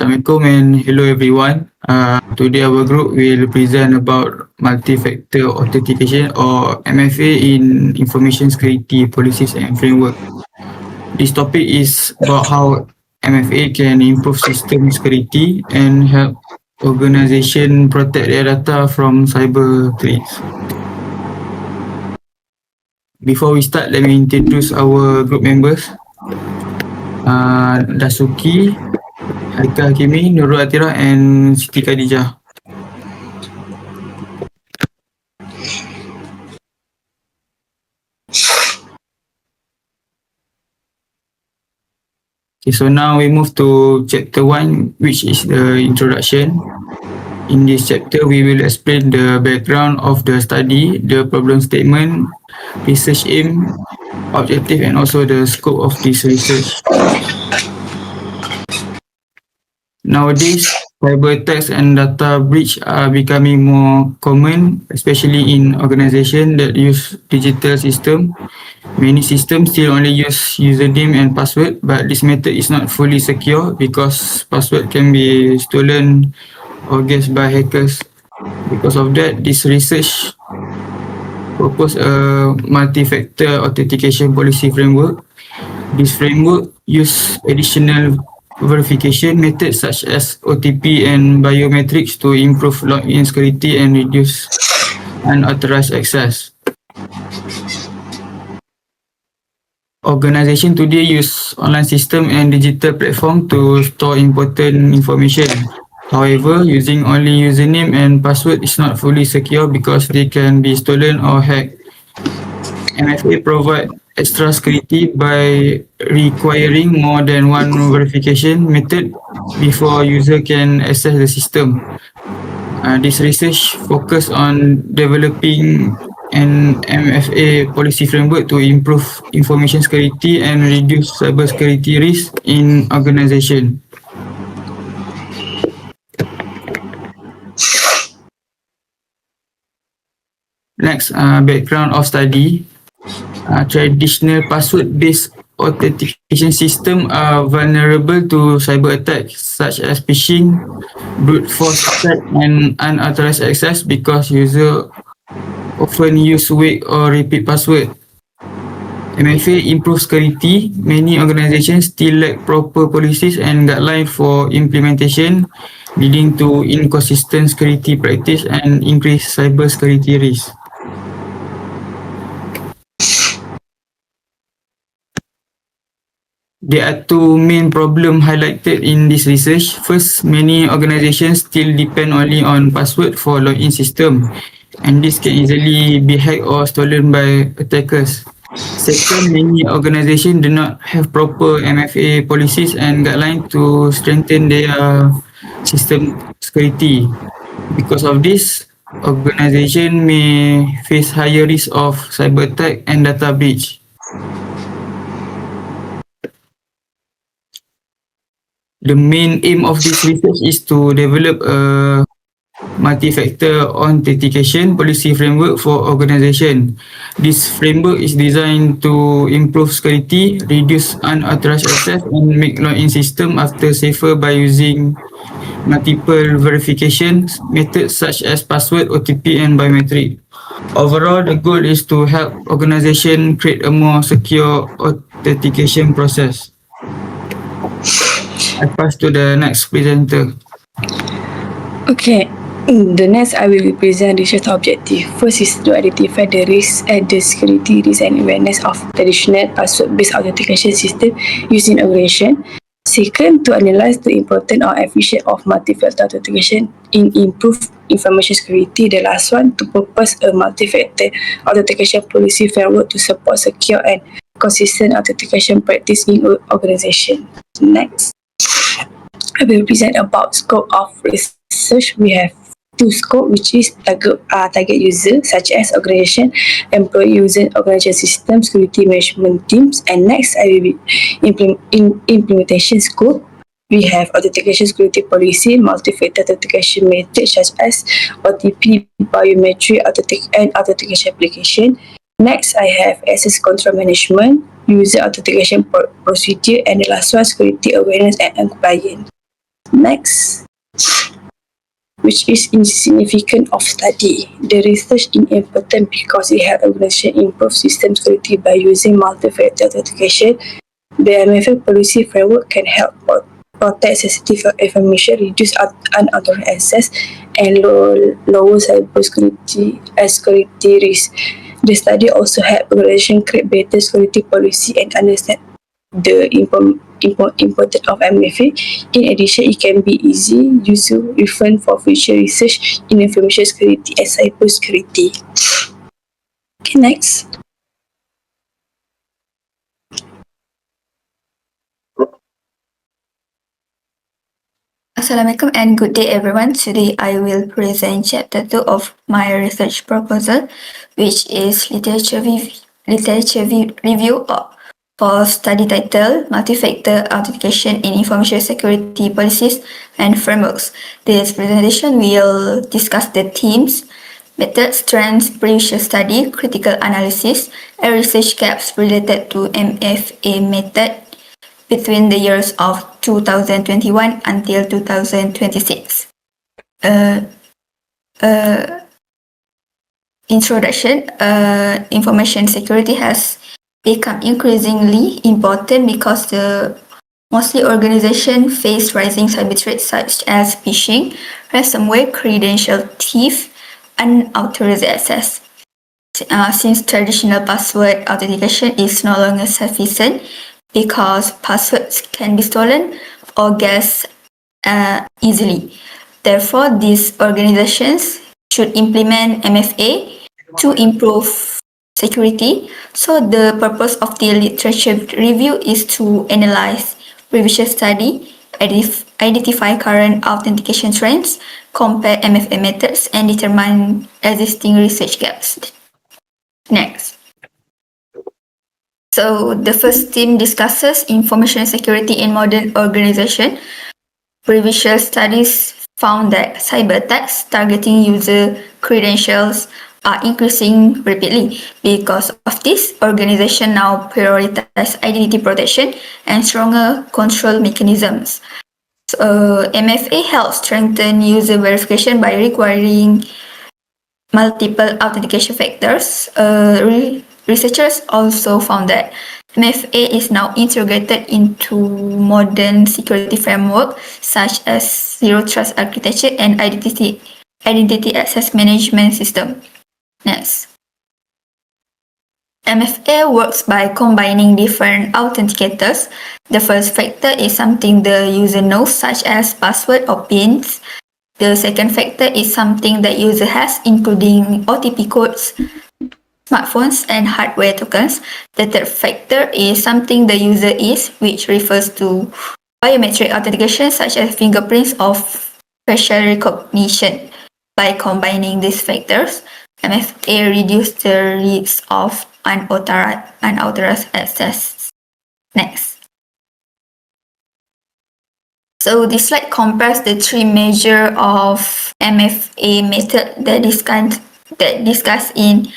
Assalamualaikum and hello everyone. Today our group will present about multi-factor authentication or MFA in information security policies and framework. This topic is about how MFA can improve system security and help organization protect their data from cyber threats. Before we start, let me introduce our group members. Dasuki, Haika Hakimi, Nurul Atira and Siti Khadijah. Okay, so now we move to chapter 1, which is the introduction. In this chapter, we will explain the background of the study, the problem statement, research aim, objective, and also the scope of this research. Nowadays, cyber attacks and data breach are becoming more common, especially in organizations that use digital system. Many systems still only use username and password, but this method is not fully secure because password can be stolen or guessed by hackers. Because of that, this research proposed a multi-factor authentication policy framework. This framework uses additional verification methods such as OTP and biometrics to improve login security and reduce unauthorized access. Organizations today use online system and digital platform to store important information. However, using only username and password is not fully secure because they can be stolen or hacked. MFA provide extra security by requiring more than one verification method before user can access the system. This research focus on developing an MFA policy framework to improve information security and reduce cyber security risk in organization. Next, background of study. Traditional password-based authentication systems are vulnerable to cyber attacks such as phishing, brute force attack, and unauthorized access because users often use weak or repeat password. MFA improves security. Many organizations still lack proper policies and guidelines for implementation, leading to inconsistent security practice and increased cyber security risk. There are two main problems highlighted in this research. First, many organizations still depend only on password for login system, and this can easily be hacked or stolen by attackers. Second, many organizations do not have proper MFA policies and guidelines to strengthen their system security. Because of this, organization may face higher risk of cyber attack and data breach. The main aim of this research is to develop a multi-factor authentication policy framework for organization. This framework is designed to improve security, reduce unauthorized access, and make login system after safer by using multiple verification methods such as password, OTP, and biometric. Overall, the goal is to help organization create a more secure authentication process. I pass to the next presenter. Okay, the next I will present research objective. First is to identify the risks and the security risk and awareness of traditional password-based authentication system used in organization. Second, to analyze the importance or efficiency of multi-factor authentication in improved information security. The last one, to propose a multi-factor authentication policy framework to support secure and consistent authentication practice in organization. Next, I will present about scope of research. We have two scope, which is target user, such as organization, employee user, organization system, security management teams. And next, I will be implementation scope. We have authentication security policy, multi-factor authentication methods such as OTP, biometric and authentication application. Next, I have access control management, user authentication procedure, and the last one, security awareness and compliance. Next, which is insignificant of study. The research is important because it helps organizations improve system security by using multi-factor authentication. The MFA policy framework can help protect sensitive information, reduce unauthorized access, and lower cybersecurity security risk. The study also helps organizations create better security policy and understand the importance of MFA. In addition, it can be easy useful reference for future research in information security and cybersecurity. Okay, next. Assalamualaikum and good day everyone. Today I will present chapter 2 of my research proposal, which is review for study title Multi-Factor Authentication in Information Security Policies and Frameworks. This presentation will discuss the themes, methods, trends, previous study, critical analysis, and research gaps related to MFA method between the years of 2021 until 2026. Introduction. Information security has become increasingly important because mostly organizations face rising cyber threats such as phishing, ransomware, credential thief, unauthorized access. Since traditional password authentication is no longer sufficient, because passwords can be stolen or guessed easily. Therefore, these organizations should implement MFA to improve security. So the purpose of the literature review is to analyze previous study, identify current authentication trends, compare MFA methods, and determine existing research gaps. Next. So the first theme discusses information security in modern organization. Previous studies found that cyber attacks targeting user credentials are increasing rapidly. Because of this, organizations now prioritize identity protection and stronger control mechanisms. So, MFA helps strengthen user verification by requiring multiple authentication factors. Researchers also found that MFA is now integrated into modern security framework such as zero trust architecture and identity access management system. Next. MFA works by combining different authenticators. The first factor is something the user knows, such as password or pins. The second factor is something that user has, including OTP codes, smartphones, and hardware tokens. The third factor is something the user is, which refers to biometric authentication such as fingerprints or facial recognition. By combining these factors, MFA reduces the risk of unauthorized access. Next. So this slide compares the three measures of MFA method that discussed in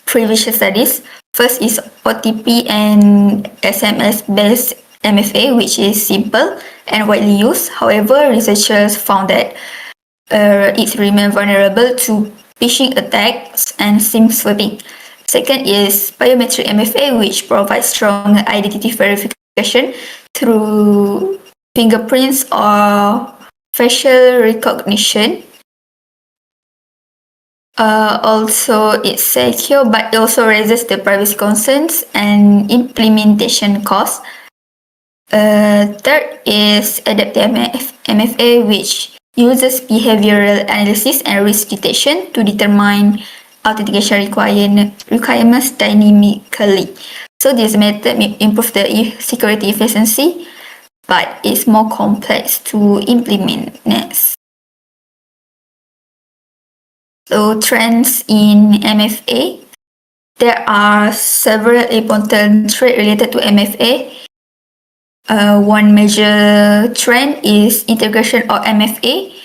previous studies. First is OTP and SMS-based MFA, which is simple and widely used. However, researchers found that it remains vulnerable to phishing attacks and SIM swapping. Second is biometric MFA, which provides strong identity verification through fingerprints or facial recognition. Also, it's secure, but it also raises the privacy concerns and implementation costs. Third is adaptive MFA, which uses behavioral analysis and risk detection to determine authentication requirements dynamically. So this method improves the security efficiency, but it's more complex to implement. Next. So trends in MFA. There are several important trends related to MFA. One major trend is integration of MFA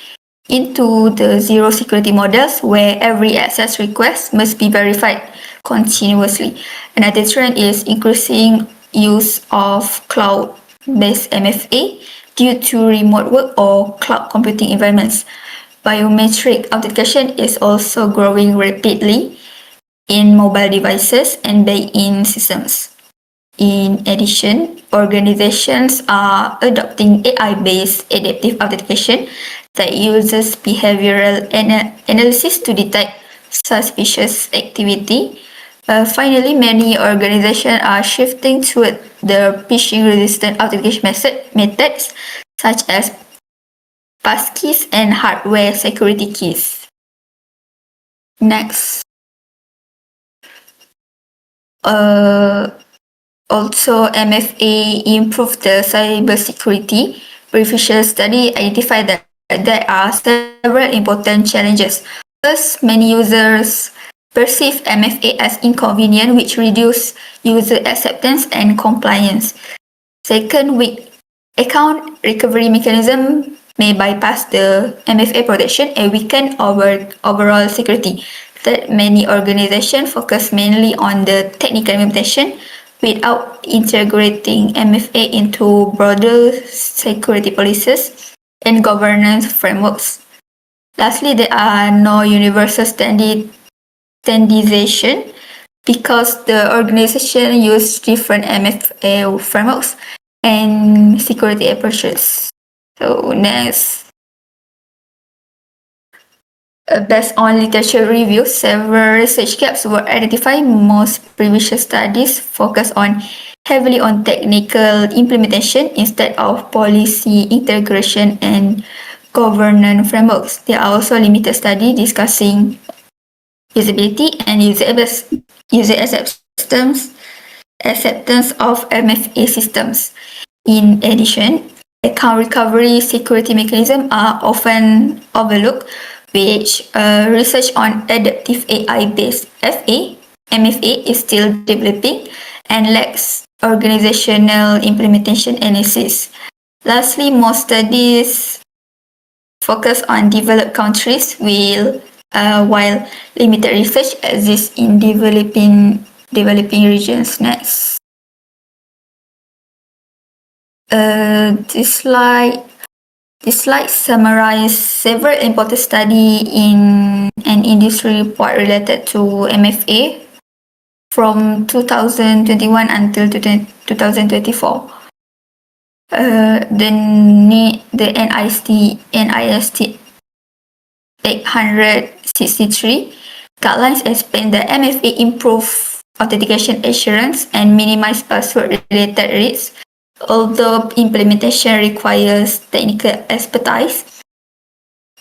into the zero security models where every access request must be verified continuously. Another trend is increasing use of cloud-based MFA due to remote work or cloud computing environments. Biometric authentication is also growing rapidly in mobile devices and back-end systems. In addition, organizations are adopting AI-based adaptive authentication that uses behavioral analysis to detect suspicious activity. Finally, many organizations are shifting toward the phishing-resistant authentication methods such as passkeys and hardware security keys. Next. Also, MFA improved the cybersecurity. Previous study identified that there are several important challenges. First, many users perceive MFA as inconvenient, which reduces user acceptance and compliance. Second, weak account recovery mechanism may bypass the MFA protection and weaken overall security. Third, many organizations focus mainly on the technical implementation without integrating MFA into broader security policies and governance frameworks. Lastly, there are no universal standardization because the organization use different MFA frameworks and security approaches. So next, based on literature review, several research gaps were identified. Most previous studies focus heavily on technical implementation instead of policy integration and governance frameworks. There are also limited studies discussing usability and user acceptance of MFA systems. In addition, account recovery security mechanisms are often overlooked, which research on adaptive AI-based MFA is still developing and lacks organizational implementation analysis. Lastly, most studies focus on developed countries while limited research exists in developing regions. Next. This slide summarizes several important studies in an industry report related to MFA from 2021 until 2024. The NIST 863 guidelines explain that MFA improve authentication assurance and minimize password-related risks. Although implementation requires technical expertise,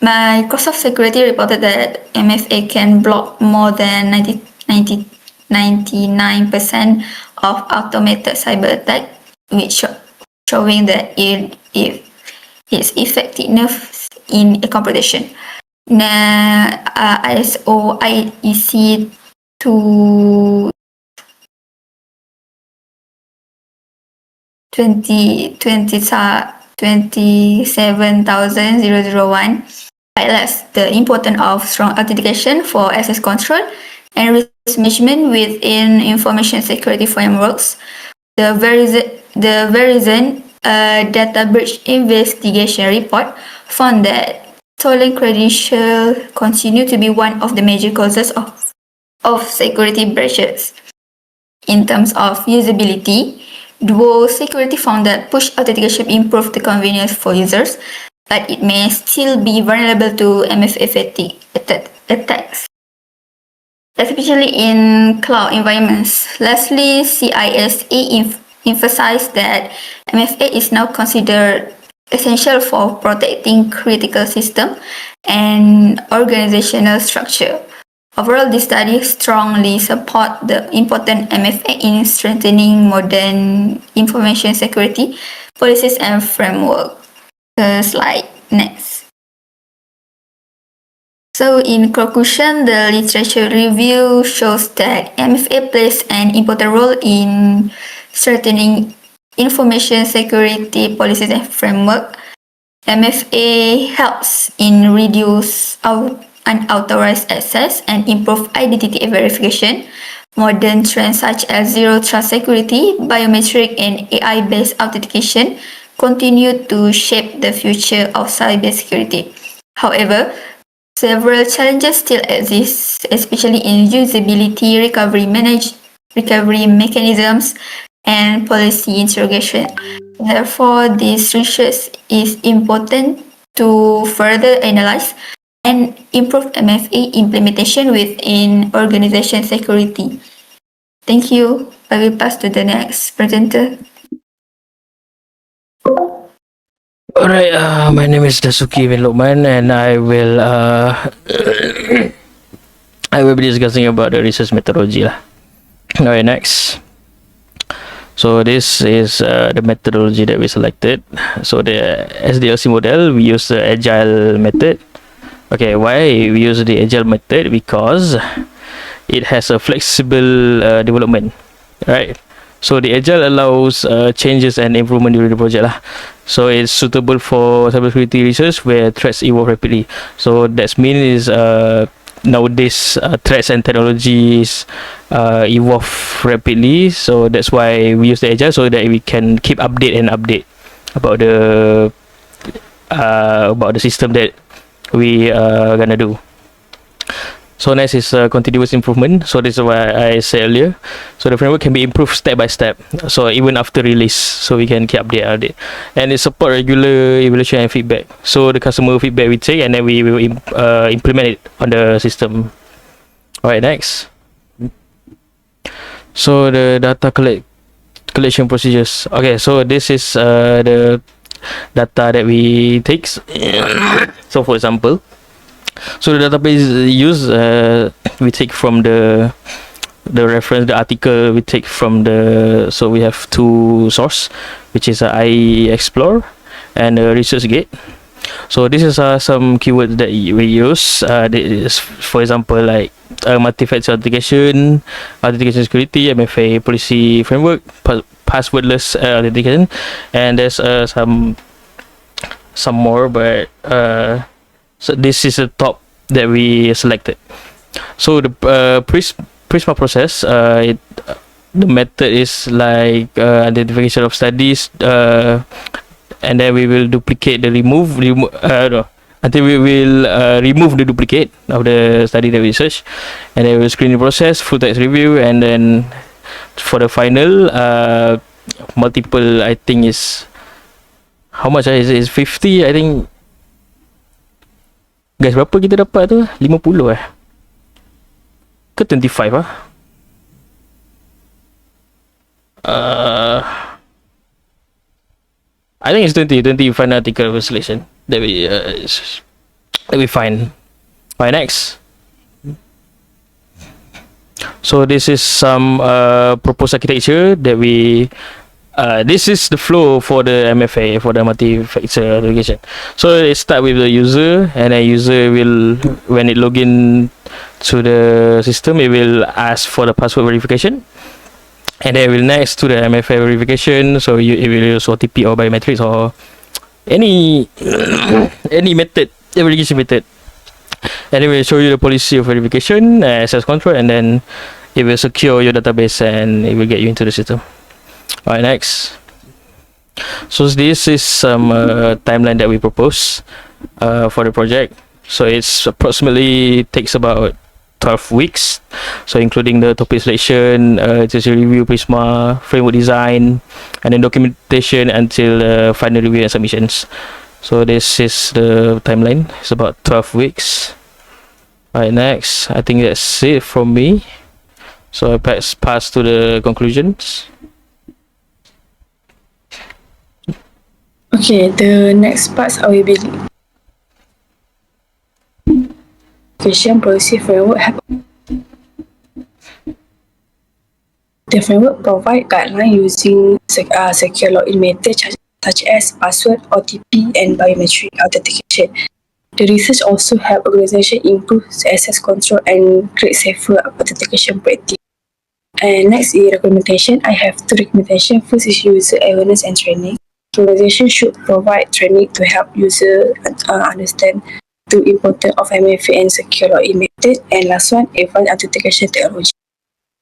Microsoft Security reported that MFA can block more than 99% of automated cyber attacks, which showing that its effectiveness in account protection. ISO IEC 27001 highlights the importance of strong authentication for access control and risk management within information security frameworks. The Verizon data breach investigation report found that stolen credentials continue to be one of the major causes of security breaches. In terms of usability, Duo Security found that push authentication improved the convenience for users, but it may still be vulnerable to MFA fatigue attacks, especially in cloud environments. Lastly, CISA emphasized that MFA is now considered essential for protecting critical system and organizational structure. Overall, this study strongly support the important MFA in strengthening modern information security policies and framework. Slide next. So in conclusion, the literature review shows that MFA plays an important role in strengthening information security policies and framework. MFA helps in reduce unauthorized access and improve identity verification. Modern trends such as zero trust security, biometric, and AI-based authentication continue to shape the future of cybersecurity. However, several challenges still exist, especially in usability, recovery mechanisms, and policy interrogation. Therefore, this research is important to further analyze and improve MFA implementation within organization security. Thank you. I will pass to the next presenter. Alright, my name is Dasuki bin Lokman, and I will be discussing about the research methodology lah. Alright, next. So this is the methodology that we selected. So the SDLC model, we use the agile method. Okay, why we use the agile method? Because it has a flexible development, right? So the agile allows changes and improvement during the project lah. So it's suitable for cybersecurity research where threats evolve rapidly. So that's means nowadays threats and technologies evolve rapidly. So that's why we use the agile, so that we can keep update about the system that we are gonna do. So next is continuous improvement. So this is what I said earlier. So the framework can be improved step by step. So even after release, so we can keep update, and it support regular evaluation and feedback. So the customer feedback we take, and then we will implement it on the system. Alright, next. So the data collection procedures. Okay, so this is the data that we take. So for example, so the database used, we take from the reference, the article we take from the, so we have two source, which is IE Explore and ResearchGate. So this is some keywords that we use. This is, for example, like multi-factor authentication security, MFA policy framework, passwordless authentication, and there's some more, but so this is the top that we selected. So the Prisma process, the method is like identification of studies, and then we will duplicate the until we will remove the duplicate of the study that we search, and then we will screen the process, full text review, and then for the final multiple, I think is how much is 50, I think. Guys, berapa kita dapat tu? 50 ke 25 I think it's 20 final article selection that we find. Alright, next. So this is some proposed architecture that we this is the flow for the MFA, for the multi-factor authentication. So it start with the user, and the user will, when it log in to the system, it will ask for the password verification, and then it will next to the MFA verification. So it will use OTP or biometrics or any method, verification method, and it will show you the policy of verification, access control, and then it will secure your database and it will get you into the system. Alright, next. So this is some timeline that we propose for the project. So it's approximately takes about 12 weeks. So including the topic selection, literature review, Prisma, framework design, and then documentation until final review and submissions. So this is the timeline. It's about 12 weeks. Alright, next. I think that's it from me. So I pass to the conclusions. Okay, the next parts I will be education policy framework. The framework provide guideline using secure login methods such as password, OTP, and biometric authentication. The research also help organization improve access control and create safer authentication practice. And next is recommendation. I have two recommendations. First is user awareness and training. Organization should provide training to help user understand the importance of MFA and secure login method. And last one, advanced authentication technology.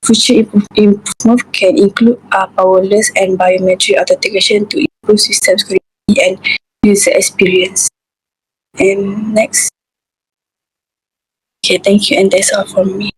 Future improvement can include powerless and biometric authentication to improve improve system security and user experience. And next. Okay, thank you, and that's all from me.